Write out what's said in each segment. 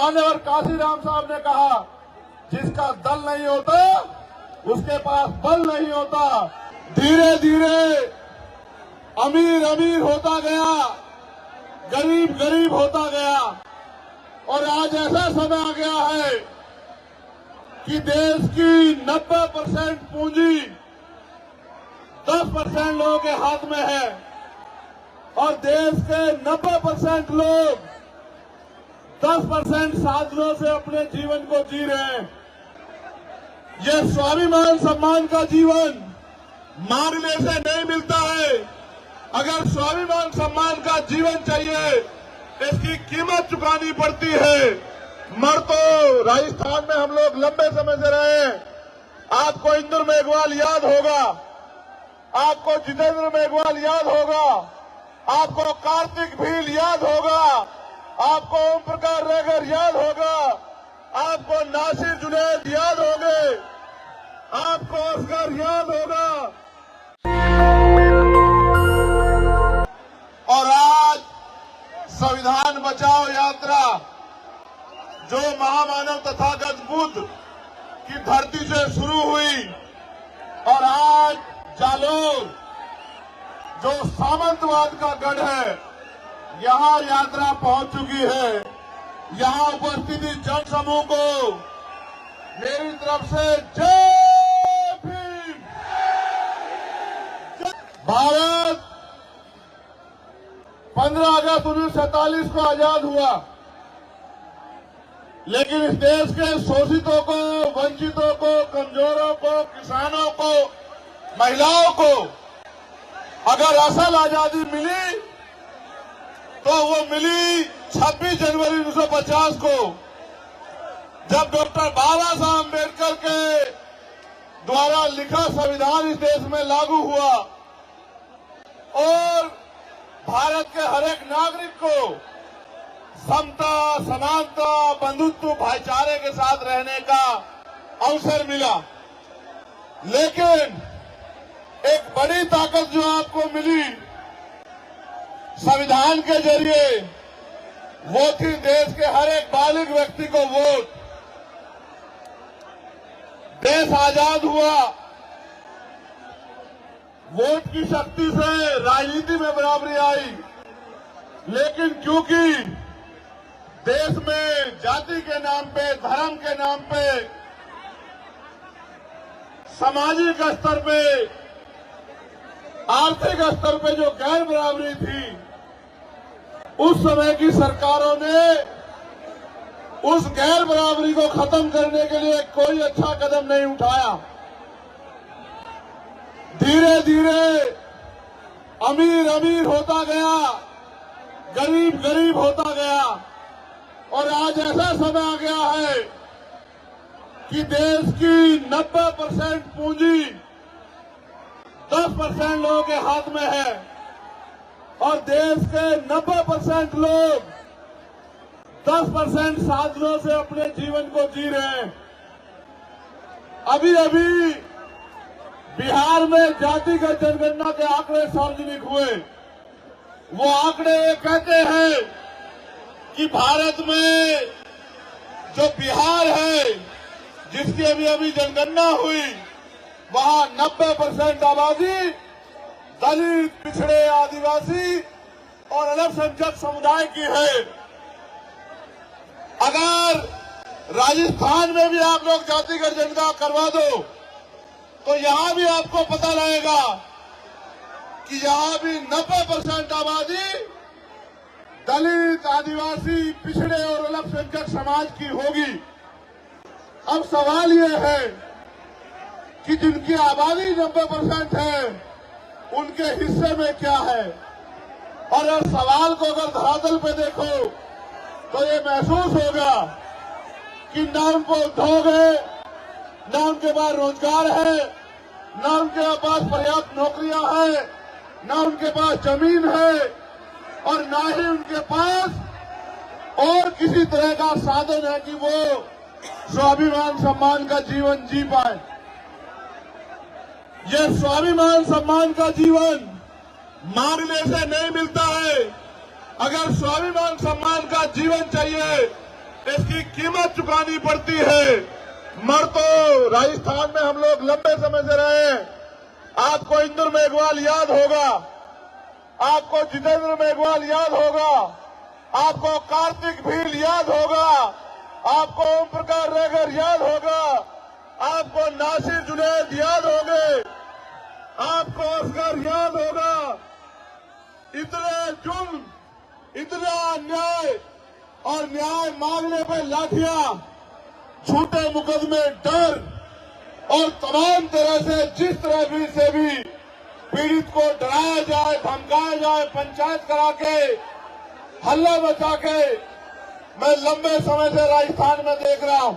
मान्यवर काशीराम साहब ने कहा, जिसका दल नहीं होता उसके पास बल नहीं होता। धीरे धीरे अमीर अमीर होता गया, गरीब गरीब होता गया, और आज ऐसा समय आ गया है कि देश की 90% पूंजी 10% लोगों के हाथ में है, और देश के 90% लोग 10% साधनों से अपने जीवन को जी रहे हैं। ये स्वाभिमान सम्मान का जीवन मांगने से नहीं मिलता है। अगर स्वाभिमान सम्मान का जीवन चाहिए, इसकी कीमत चुकानी पड़ती है। मर तो राजस्थान में हम लोग लंबे समय से रहे हैं। आपको इंदुर मेघवाल याद होगा, आपको जितेंद्र मेघवाल याद होगा, आपको कार्तिक भील याद होगा, आपको ओम प्रकाश रेगर याद होगा, आपको नासिर जुनैद याद होंगे, आपको असगर याद होगा। और आज संविधान बचाओ यात्रा जो महामानव तथागत बुद्ध की धरती से शुरू हुई, और आज जालोर जो सामंतवाद का गढ़ है, यहां यात्रा पहुंच चुकी है। यहां उपस्थित जनसमूह को मेरी तरफ से जय भीम। भारत 15 अगस्त 1947 को आजाद हुआ, लेकिन इस देश के शोषितों को, वंचितों को, कमजोरों को, किसानों को, महिलाओं को अगर असल आजादी मिली तो वो मिली 26 जनवरी 1950 को, जब डॉक्टर बाबा साहब अम्बेडकर के द्वारा लिखा संविधान इस देश में लागू हुआ और भारत के हर एक नागरिक को समता, समानता, बंधुत्व, भाईचारे के साथ रहने का अवसर मिला। लेकिन एक बड़ी ताकत जो आपको मिली संविधान के जरिए, वो थी देश के हर एक बालिग व्यक्ति को वोट। देश आजाद हुआ, वोट की शक्ति से राजनीति में बराबरी आई, लेकिन क्योंकि देश में जाति के नाम पे, धर्म के नाम पे, सामाजिक स्तर पे, आर्थिक स्तर पे जो गैर बराबरी थी, उस समय की सरकारों ने उस गैर बराबरी को खत्म करने के लिए कोई अच्छा कदम नहीं उठाया। धीरे धीरे अमीर अमीर होता गया, गरीब गरीब होता गया, और आज ऐसा समय आ गया है कि देश की 90% पूंजी 10% लोगों के हाथ में है, और देश के 90% लोग 10% साधनों से अपने जीवन को जी रहे हैं। अभी अभी बिहार में जातिगत जनगणना के आंकड़े सार्वजनिक हुए। वो आंकड़े ये कहते हैं कि भारत में जो बिहार है, जिसकी अभी अभी जनगणना हुई, वहां 90% आबादी दलित, पिछड़े, आदिवासी और अल्पसंख्यक समुदाय की है। अगर राजस्थान में भी आप लोग जातिगत जनगणना करवा दो तो यहां भी आपको पता लगेगा कि यहां भी 90% आबादी दलित, आदिवासी, पिछड़े और अल्पसंख्यक समाज की होगी। अब सवाल यह है कि जिनकी आबादी 90% है, उनके हिस्से में क्या है। और इस सवाल को अगर धरातल पे देखो तो ये महसूस होगा कि न उनको उद्योग है, न उनके पास रोजगार है, न उनके पास पर्याप्त नौकरियां हैं, न उनके पास जमीन है, और न ही उनके पास और किसी तरह का साधन है कि वो स्वाभिमान सम्मान का जीवन जी पाए। ये स्वाभिमान सम्मान का जीवन मांगने से नहीं मिलता है। अगर स्वाभिमान सम्मान का जीवन चाहिए, इसकी कीमत चुकानी पड़ती है। मर तो राजस्थान में हम लोग लंबे समय से रहे हैं। आपको इंदुर मेघवाल याद होगा, आपको जितेंद्र मेघवाल याद होगा, आपको कार्तिक भील याद होगा, आपको ओम प्रकाश रेगर याद होगा, आपको नासिर जुनैद याद होंगे, आपको असगर याद होगा। इतने जुल्म, इतना अन्याय और न्याय मांगने पर लाठियां, झूठे मुकदमे, डर और तमाम तरह से जिस तरह भी से भी पीड़ित को डराया जाए, धमकाया जाए, पंचायत करा के, हल्ला बचा के मैं लंबे समय से राजस्थान में देख रहा हूं।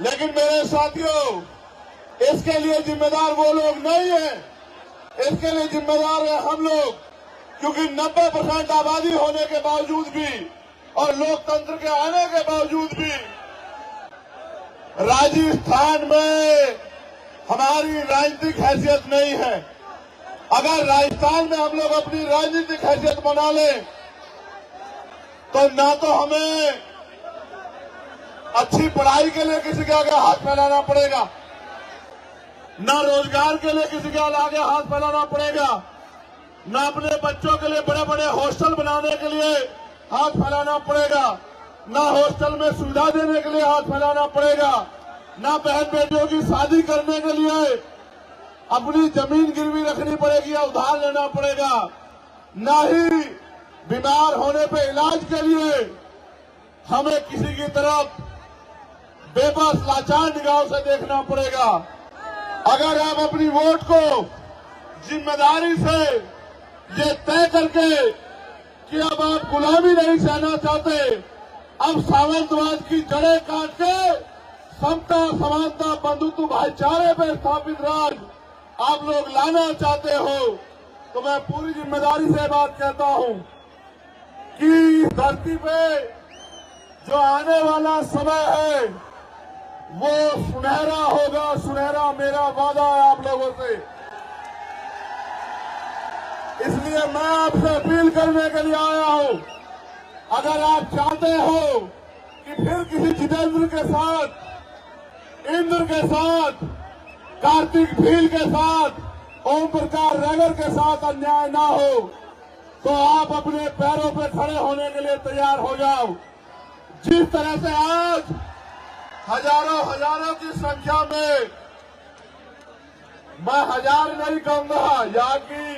लेकिन मेरे साथियों, इसके लिए जिम्मेदार वो लोग नहीं है, इसके लिए जिम्मेदार है हम लोग, क्योंकि 90% आबादी होने के बावजूद भी और लोकतंत्र के आने के बावजूद भी राजस्थान में हमारी राजनीतिक हैसियत नहीं है। अगर राजस्थान में हम लोग अपनी राजनीतिक हैसियत बना लें तो ना तो हमें अच्छी पढ़ाई के लिए किसी के आगे हाथ फैलाना पड़ेगा, ना रोजगार के लिए किसी के आगे हाथ फैलाना पड़ेगा, ना अपने बच्चों के लिए बड़े बड़े हॉस्टल बनाने के लिए हाथ फैलाना पड़ेगा, ना हॉस्टल में सुविधा देने के लिए हाथ फैलाना पड़ेगा, ना बहन बेटियों की शादी करने के लिए अपनी जमीन गिरवी रखनी पड़ेगी या उधार लेना पड़ेगा, ना ही बीमार होने पे इलाज के लिए हमें किसी की तरफ बेबस लाचार निगाहों से देखना पड़ेगा। अगर आप अपनी वोट को जिम्मेदारी से ये तय करके कि अब आप गुलामी नहीं सहना चाहते, अब सामंतवाद की जड़ें काट के समता, समानता, बंधुत्व, भाईचारे पर स्थापित राज आप लोग लाना चाहते हो, तो मैं पूरी जिम्मेदारी से बात कहता हूं कि इस धरती पे जो आने वाला समय है वो सुनहरा होगा, सुनहरा मेरा वादा है आप लोगों से। इसलिए मैं आपसे अपील करने के लिए आया हूं, अगर आप चाहते हो कि फिर किसी जितेंद्र के साथ, इंद्र के साथ, कार्तिक भील के साथ, ओम प्रकाश रेगर के साथ अन्याय ना हो, तो आप अपने पैरों पर खड़े होने के लिए तैयार हो जाओ। जिस तरह से आज हजारों की संख्या में, मैं हजार नहीं कहूंगा, यहाँ की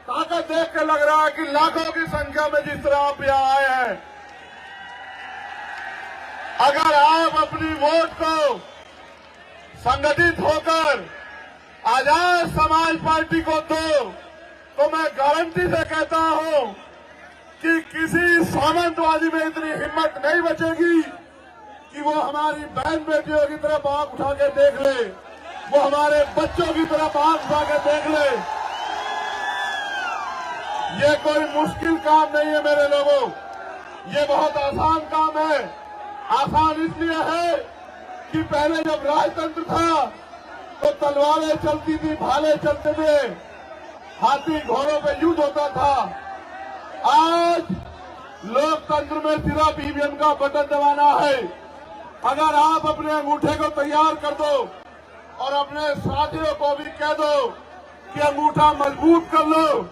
ताकत देख के लग रहा है कि लाखों की संख्या में जिस तरह आप यहाँ आए हैं, अगर आप अपनी वोट को संगठित होकर आजाद समाज पार्टी को दो, तो मैं गारंटी से कहता हूं कि किसी सामंतवादी में इतनी हिम्मत नहीं बचेगी कि वो हमारी बहन बेटियों की तरफ आंख उठा के देख ले, वो हमारे बच्चों की तरफ आंख उठा के देख ले। ये कोई मुश्किल काम नहीं है मेरे लोगों, ये बहुत आसान काम है। आसान इसलिए है कि पहले जब राजतंत्र था तो तलवारें चलती थी, भाले चलते थे, हाथी घोड़ों पे युद्ध होता था। आज लोकतंत्र में सिर्फ ईवीएम का बटन दबाना है। अगर आप अपने अंगूठे को तैयार कर दो और अपने साथियों को भी कह दो कि अंगूठा मजबूत कर लो।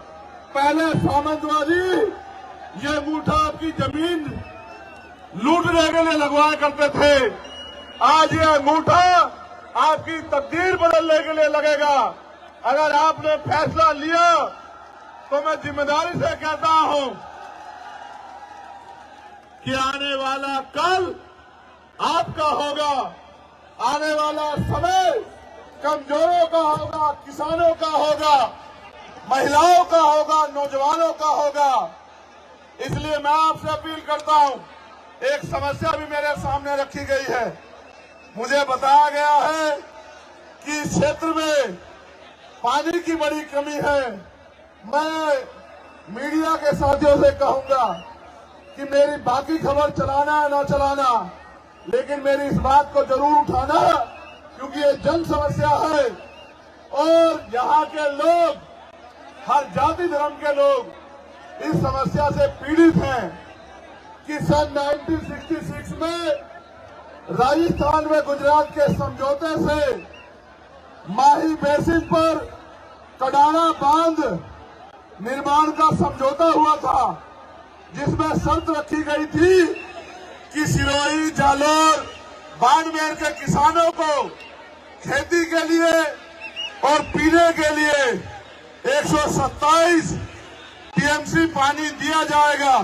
पहले सामंतवादी ये अंगूठा आपकी जमीन लूटने के लिए लगवाया करते थे, आज ये अंगूठा आपकी तकदीर बदलने के लिए लगेगा। अगर आपने फैसला लिया तो मैं जिम्मेदारी से कहता हूं कि आने वाला कल आपका होगा, आने वाला समय कमजोरों का होगा, किसानों का होगा, महिलाओं का होगा, नौजवानों का होगा। इसलिए मैं आपसे अपील करता हूं, एक समस्या भी मेरे सामने रखी गई है। मुझे बताया गया है कि इस क्षेत्र में पानी की बड़ी कमी है। मैं मीडिया के साथियों से कहूंगा कि मेरी बाकी खबर चलाना है ना चलाना, लेकिन मेरी इस बात को जरूर उठाना, क्योंकि ये जन समस्या है और यहाँ के लोग, हर जाति धर्म के लोग इस समस्या से पीड़ित हैं कि सन 1966 में राजस्थान में गुजरात के समझौते से माही बेसिन पर कडाना बांध निर्माण का समझौता हुआ था, जिसमें शर्त रखी गई थी कि सिरोही, जालोर, बाड़मेर के किसानों को खेती के लिए और पीने के लिए 127 टीएमसी पानी दिया जाएगा।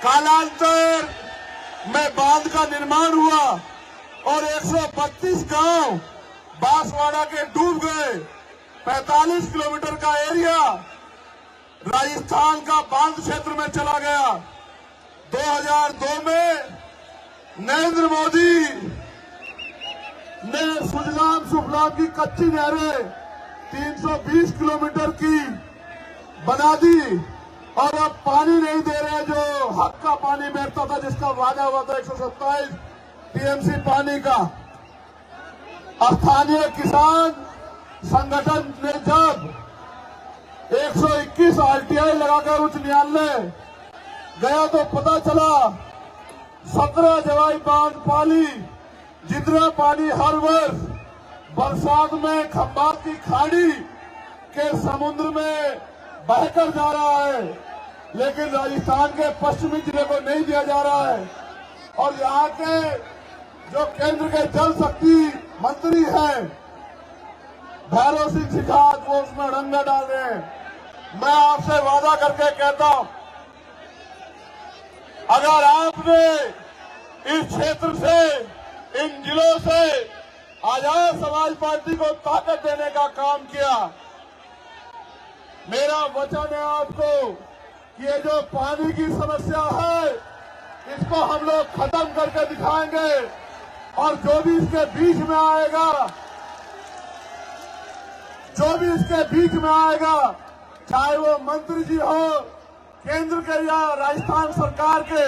कालांतर में बांध का निर्माण हुआ और 132 गांव बांसवाड़ा के डूब गए। 45 किलोमीटर का एरिया राजस्थान का बांध क्षेत्र में चला गया। 2002 में नरेंद्र मोदी ने सुजलाम सुफलाम की कच्ची नहरें 320 किलोमीटर की बना दी और अब पानी नहीं दे रहे, जो हक का पानी मिलता था, जिसका वादा हुआ था 127 टीएमसी पानी का। स्थानीय किसान संगठन ने जब 121 आरटीआई लगाकर उच्च न्यायालय गया तो पता चला 17 जवाई बांध पाली जितना पानी हर वर्ष बरसात में खंभात की खाड़ी के समुद्र में बहकर जा रहा है, लेकिन राजस्थान के पश्चिमी जिले को नहीं दिया जा रहा है। और यहाँ के जो केंद्र के जल शक्ति मंत्री हैं भैरव सिंह शिखावत, वो उसमें रंगा डाल रहे हैं। मैं आपसे वादा करके कहता हूं, अगर आपने इस क्षेत्र से, इन जिलों से आजाद समाज पार्टी को ताकत देने का काम किया, मेरा वचन है आपको कि ये जो पानी की समस्या है इसको हम लोग खत्म करके दिखाएंगे। और जो भी इसके बीच में आएगा, चाहे वो मंत्री जी हो केंद्र के या राजस्थान सरकार के,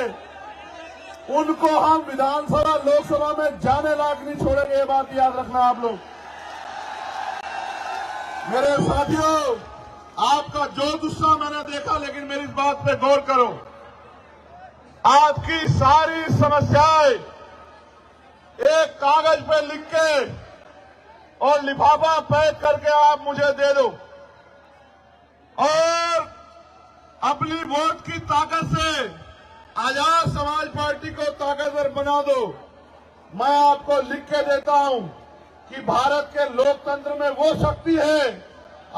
उनको हम विधानसभा लोकसभा में जाने लायक नहीं छोड़ेंगे। ये बात याद रखना आप लोग। मेरे साथियों, आपका जो गुस्सा मैंने देखा, लेकिन मेरी इस बात पे गौर करो। आपकी सारी समस्याएं एक कागज पे लिख के और लिफाफा पैक करके आप मुझे दे दो और अपनी वोट की ताकत से आजाद समाज पार्टी को ताकतवर बना दो। मैं आपको लिख के देता हूं कि भारत के लोकतंत्र में वो शक्ति है,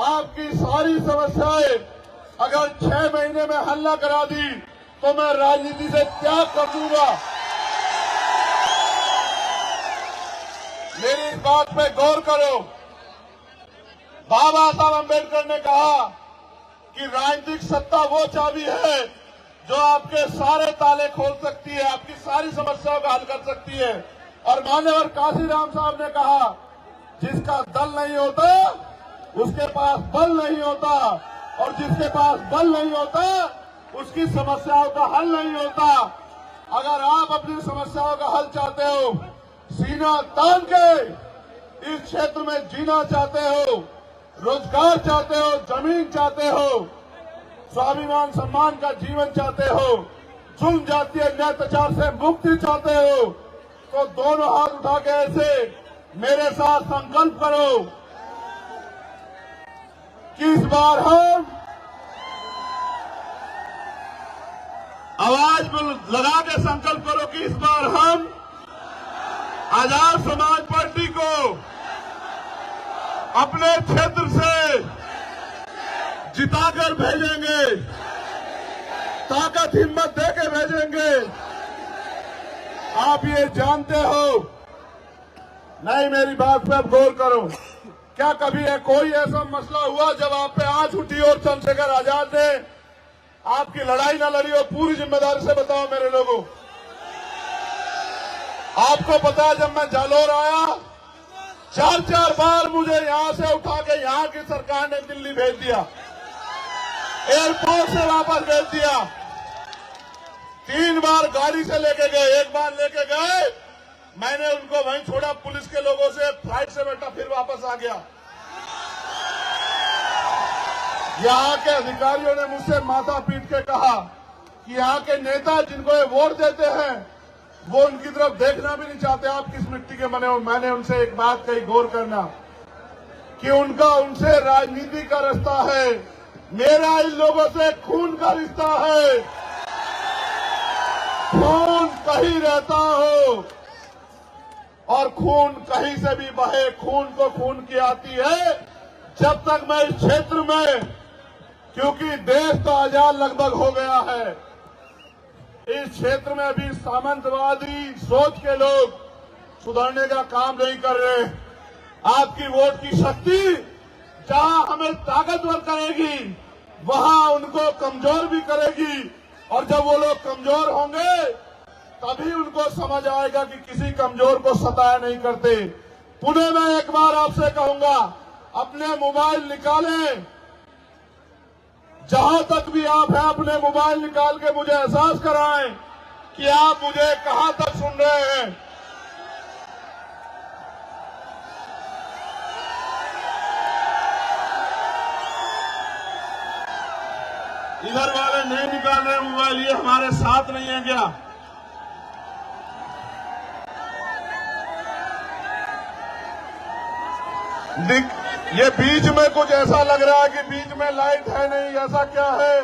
आपकी सारी समस्याएं अगर 6 महीने में हल न करा दी तो मैं राजनीति से त्याग कर दूंगा। मेरी इस बात पे गौर करो। बाबा साहब अम्बेडकर ने कहा कि राजनीतिक सत्ता वो चाबी है जो आपके सारे ताले खोल सकती है, आपकी सारी समस्याओं का हल कर सकती है। और मान्यवर काशीराम साहब ने कहा, जिसका दल नहीं होता उसके पास बल नहीं होता, और जिसके पास बल नहीं होता उसकी समस्याओं का हल नहीं होता। अगर आप अपनी समस्याओं का हल चाहते हो, सीना तान के इस क्षेत्र में जीना चाहते हो, रोजगार चाहते हो, जमीन चाहते हो, स्वाभिमान सम्मान का जीवन चाहते हो, जुल्म जातीय अत्याचार से मुक्ति चाहते हो, तो दोनों हाथ उठा के ऐसे मेरे साथ संकल्प करो कि इस बार हम आवाज लगा के संकल्प करो कि इस बार हम आजाद समाज पार्टी को अपने क्षेत्र से जिताकर भेजेंगे, ताकत हिम्मत देके भेजेंगे। आप ये जानते हो, नहीं, मेरी बात पे अब गौर करो। क्या कभी कोई ऐसा मसला हुआ जब आप पे आंच उठी और चंद्रशेखर आजाद ने आपकी लड़ाई ना लड़ी हो? पूरी जिम्मेदारी से बताओ मेरे लोगों। आपको पता है, जब मैं जालोर आया 4 बार मुझे यहां से उठा के यहां की सरकार ने दिल्ली भेज दिया, एयरपोर्ट से वापस भेज दिया। 3 बार गाड़ी से लेके गए, 1 बार लेके गए, मैंने उनको वहीं छोड़ा, पुलिस के लोगों से फ्लाइट से बैठा, फिर वापस आ गया। यहां के अधिकारियों ने मुझसे माथा पीट के कहा कि यहाँ के नेता जिनको ये वोट देते हैं वो उनकी तरफ देखना भी नहीं चाहते। आप किस मिट्टी के बने हो। मैंने उनसे एक बात कही, गौर करना, कि उनका उनसे राजनीति का रिश्ता है, मेरा इन लोगों से खून का रिश्ता है। खून कहीं रहता हो और खून कहीं से भी बहे, खून को खून की आती है। जब तक मैं इस क्षेत्र में, क्योंकि देश तो आजाद लगभग हो गया है, इस क्षेत्र में भी सामंतवादी सोच के लोग सुधरने का काम नहीं कर रहे। आपकी वोट की शक्ति जहां हमें ताकतवर करेगी वहां उनको कमजोर भी करेगी, और जब वो लोग कमजोर होंगे तभी उनको समझ आएगा कि किसी कमजोर को सताया नहीं करते। पुनः मैं एक बार आपसे कहूंगा, अपने मोबाइल निकालें, जहां तक भी आप हैं अपने मोबाइल निकाल के मुझे एहसास कराएं कि आप मुझे कहां तक सुन रहे हैं। इधर वाले नहीं निकाल रहे मोबाइल, ये हमारे साथ नहीं है क्या? ये बीच में कुछ ऐसा लग रहा है कि बीच में लाइट है नहीं, ऐसा क्या है?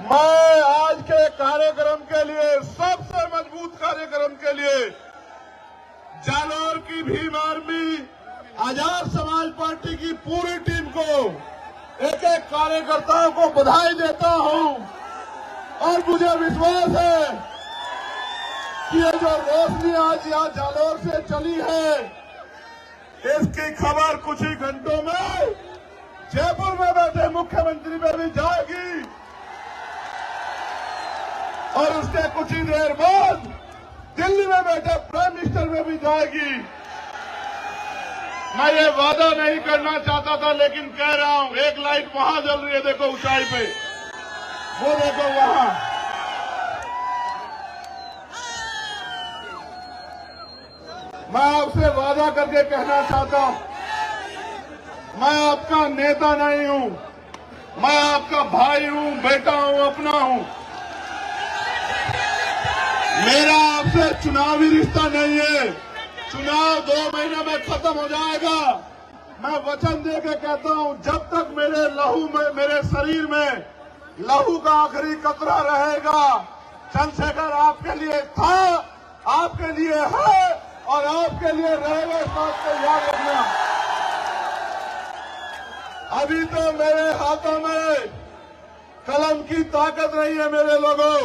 मैं आज के कार्यक्रम के लिए, सबसे मजबूत कार्यक्रम के लिए, जालौर की भीम आर्मी, आजाद समाज पार्टी की पूरी टीम को, एक एक कार्यकर्ताओं को बधाई देता हूं। और मुझे विश्वास है कि ये जो रोशनी आज यहाँ जालौर से चली है, इसकी खबर कुछ ही घंटों में जयपुर में बैठे मुख्यमंत्री में भी जाएगी और उसके कुछ ही देर बाद दिल्ली में बैठे प्राइम मिनिस्टर में भी जाएगी। मैं ये वादा नहीं करना चाहता था, लेकिन कह रहा हूं, एक लाइट वहां जल रही है, देखो ऊंचाई पे, वो देखो वहां। मैं आपसे वादा करके कहना चाहता हूं, मैं आपका नेता नहीं हूं, मैं आपका भाई हूं, बेटा हूं, अपना हूं। मेरा आपसे चुनावी रिश्ता नहीं है। चुनाव 2 महीने में खत्म हो जाएगा। मैं वचन दे के कहता हूं, जब तक मेरे लहू में, मेरे शरीर में लहू का आखिरी कतरा रहेगा, चंद्रशेखर आपके लिए था, आपके लिए है और आपके लिए रहेगा। इस बात को याद रखना। अभी तो मेरे हाथों में कलम की ताकत नहीं है मेरे लोगों।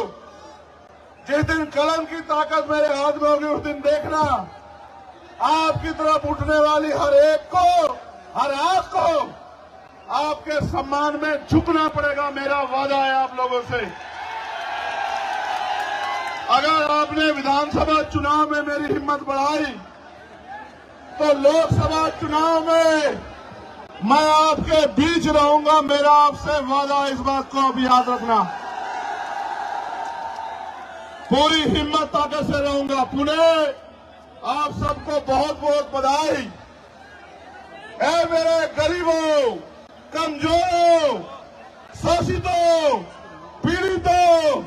जिस दिन कलम की ताकत मेरे हाथ में होगी, उस दिन देखना आपकी तरफ उठने वाली हर एक को, हर आंख को आपके सम्मान में झुकना पड़ेगा। मेरा वादा है आप लोगों से। अगर आपने विधानसभा चुनाव में मेरी हिम्मत बढ़ाई, तो लोकसभा चुनाव में मैं आपके बीच रहूंगा। मेरा आपसे वादा, इस बात को अब याद रखना। पूरी हिम्मत ताकत से रहूंगा। पुणे आप सबको बहुत बहुत बधाई। ऐ मेरे गरीबों, कमजोरों, शोषितों, पीड़ितों,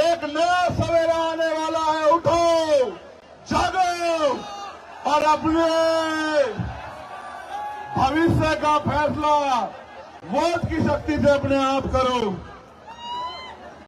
एक नया सवेरा आने वाला है। उठो, जागो और अपने भविष्य का फैसला वोट की शक्ति से अपने आप करो।